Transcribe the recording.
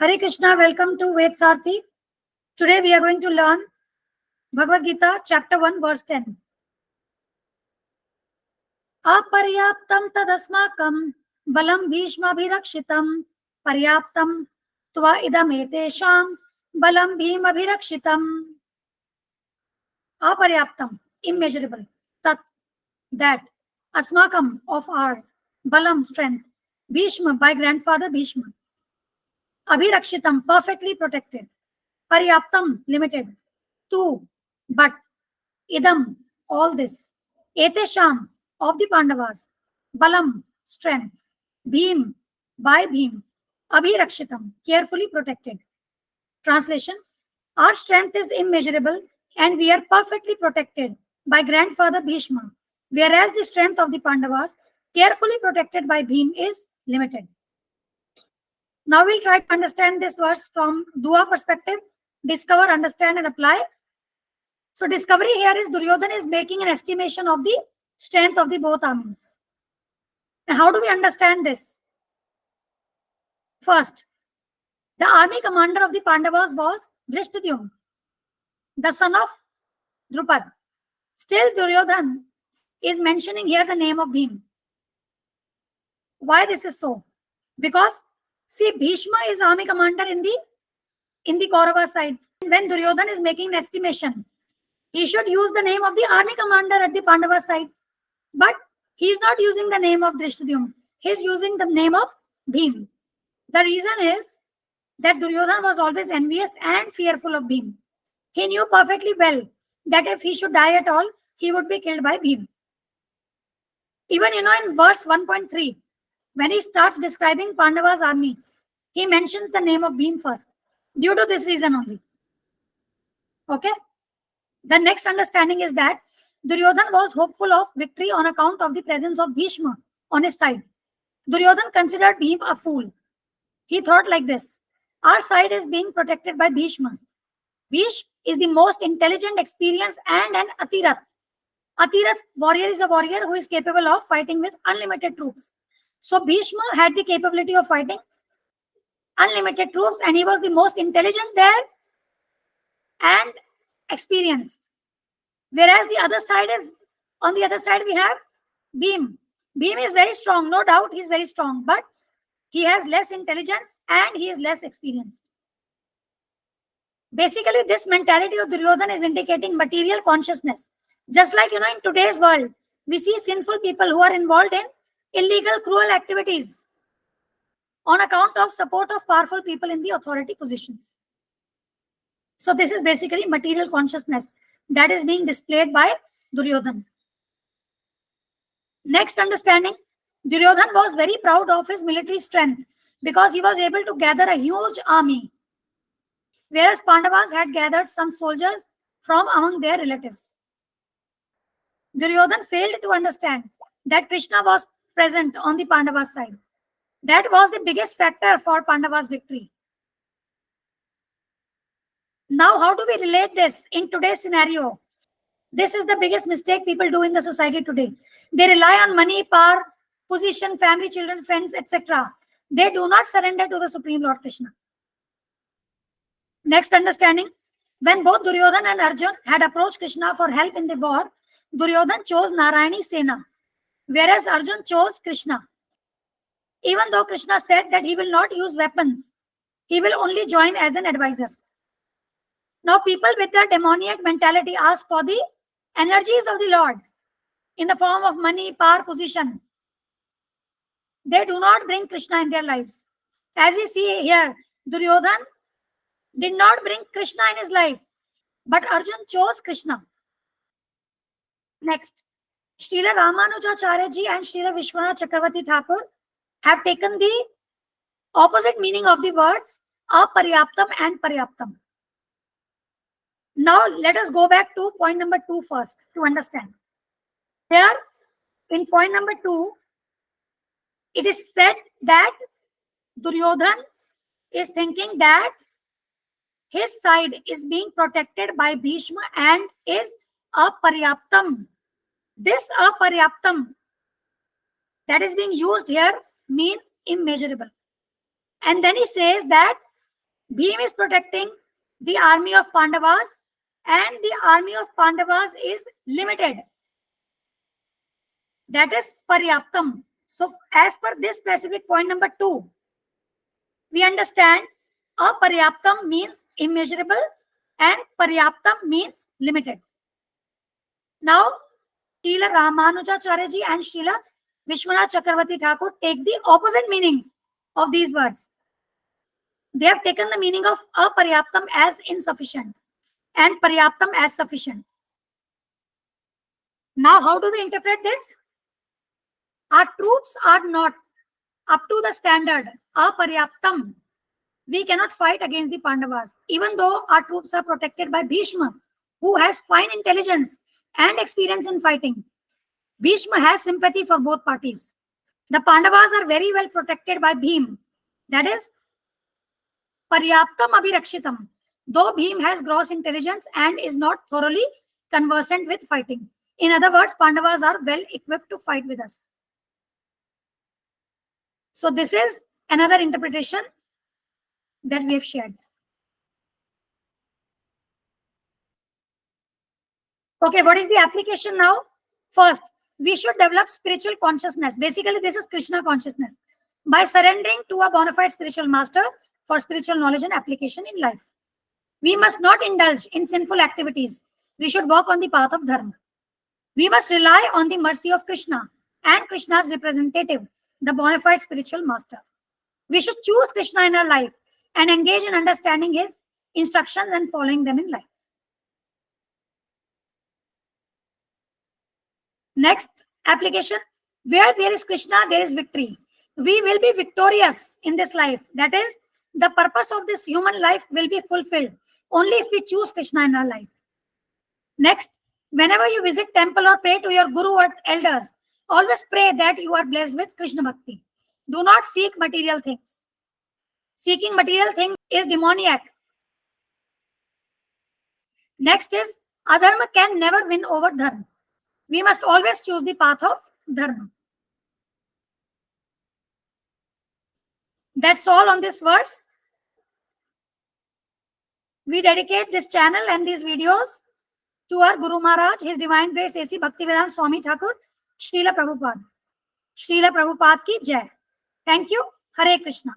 Hare Krishna, welcome to Vedsarthi. Today we are going to learn Bhagavad Gita, chapter 1, verse 10. Aparyaptam tadasmakam balam bhishmabhirakshitam paryaptam tva idametesham balam bhimabhirakshitam. Aparyaptam, immeasurable. Tat, that. Asmakam, of ours. Balam, strength. Bhishma, by grandfather Bhishma. Abhirakshitam, perfectly protected. Paryaptam, limited. Tu, but. Idam, all this. Etesham, of the Pandavas. Balam, strength. Bhim, by Bhim. Abhirakshitam, carefully protected. Translation: our strength is immeasurable and we are perfectly protected by grandfather Bhishma, whereas the strength of the Pandavas, carefully protected by Bhim, is limited. Now we'll try to understand this verse from Dua perspective, discover, understand and apply. So discovery here is Duryodhana is making an estimation of the strength of the both armies. And how do we understand this? First, the army commander of the Pandavas was Drishtadyumna, the son of Drupad. Still, Duryodhana is mentioning here the name of Bhim. Why this is so? Because, see, Bhishma is army commander in the Kaurava side. When Duryodhana is making an estimation, he should use the name of the army commander at the Pandava side. But he is not using the name of Drishtadyumna. He is using the name of Bhim. The reason is that Duryodhana was always envious and fearful of Bhim. He knew perfectly well that if he should die at all, he would be killed by Bhim. Even, in verse 1.3, when he starts describing Pandava's army, he mentions the name of Bhim first, due to this reason only. Okay? The next understanding is that Duryodhana was hopeful of victory on account of the presence of Bhishma on his side. Duryodhana considered Bhim a fool. He thought like this: our side is being protected by Bhishma. Bhishma is the most intelligent, experienced, and an Atirath. Atirath warrior is a warrior who is capable of fighting with unlimited troops. So Bhishma had the capability of fighting unlimited troops, and he was the most intelligent there and experienced. Whereas on the other side we have Bhim. Bhim is very strong, no doubt he is very strong, but he has less intelligence and he is less experienced. Basically, this mentality of Duryodhana is indicating material consciousness. Just like, in today's world, we see sinful people who are involved in illegal, cruel activities on account of support of powerful people in the authority positions. So this is basically material consciousness that is being displayed by Duryodhana. Next understanding, Duryodhana was very proud of his military strength because he was able to gather a huge army, whereas Pandavas had gathered some soldiers from among their relatives. Duryodhana failed to understand that Krishna was present on the Pandava side. That was the biggest factor for Pandava's victory. Now, how do we relate this in today's scenario? This is the biggest mistake people do in the society today. They rely on money, power, position, family, children, friends, etc. They do not surrender to the Supreme Lord Krishna. Next understanding, when both Duryodhana and Arjuna had approached Krishna for help in the war, Duryodhana chose Narayani Sena, whereas Arjuna chose Krishna. Even though Krishna said that he will not use weapons, he will only join as an advisor. Now people with their demoniac mentality ask for the energies of the Lord in the form of money, power, position. They do not bring Krishna in their lives. As we see here, Duryodhana did not bring Krishna in his life, but Arjuna chose Krishna. Next, Srila Ramanujacharya ji and Srila Vishwanath Chakravarti Thakur have taken the opposite meaning of the words aparyaptam and paryaptam. Now let us go back to point number 2 first to understand. Here in point number 2, it is said that Duryodhana is thinking that his side is being protected by Bhishma and is aparyaptam. This aparyaptam that is being used here means immeasurable. And then he says that Bhim is protecting the army of Pandavas, and the army of Pandavas is limited. That is paryaptam. So as per this specific point number 2, we understand aparyaptam means immeasurable and paryaptam means limited. Now, Srila Ramanujacharya ji and Srila Vishwanath Chakravarti Thakur take the opposite meanings of these words. They have taken the meaning of aparyaptam as insufficient and paryaptam as sufficient. Now, how do we interpret this? Our troops are not up to the standard aparyaptam. We cannot fight against the Pandavas, even though our troops are protected by Bhishma, who has fine intelligence and experience in fighting. Bhishma has sympathy for both parties. The Pandavas are very well protected by Bhim. That is paryaptam abhirakshitam. Though Bhim has gross intelligence and is not thoroughly conversant with fighting. In other words, Pandavas are well equipped to fight with us. So this is another interpretation that we have shared. Okay, what is the application now? First, we should develop spiritual consciousness. Basically, this is Krishna consciousness by surrendering to a bona fide spiritual master for spiritual knowledge and application in life. We must not indulge in sinful activities. We should walk on the path of dharma. We must rely on the mercy of Krishna and Krishna's representative, the bona fide spiritual master. We should choose Krishna in our life and engage in understanding his instructions and following them in life. Next application, where there is Krishna, there is victory. We will be victorious in this life. That is, the purpose of this human life will be fulfilled only if we choose Krishna in our life. Next, whenever you visit temple or pray to your guru or elders, always pray that you are blessed with Krishna Bhakti. Do not seek material things. Seeking material things is demoniac. Next is, adharma can never win over dharma. We must always choose the path of dharma. That's all on this verse. We dedicate this channel and these videos to our Guru Maharaj, His Divine Grace A.C. Bhaktivedanta Swami Thakur, Srila Prabhupada. Srila Prabhupada ki Jai. Thank you. Hare Krishna.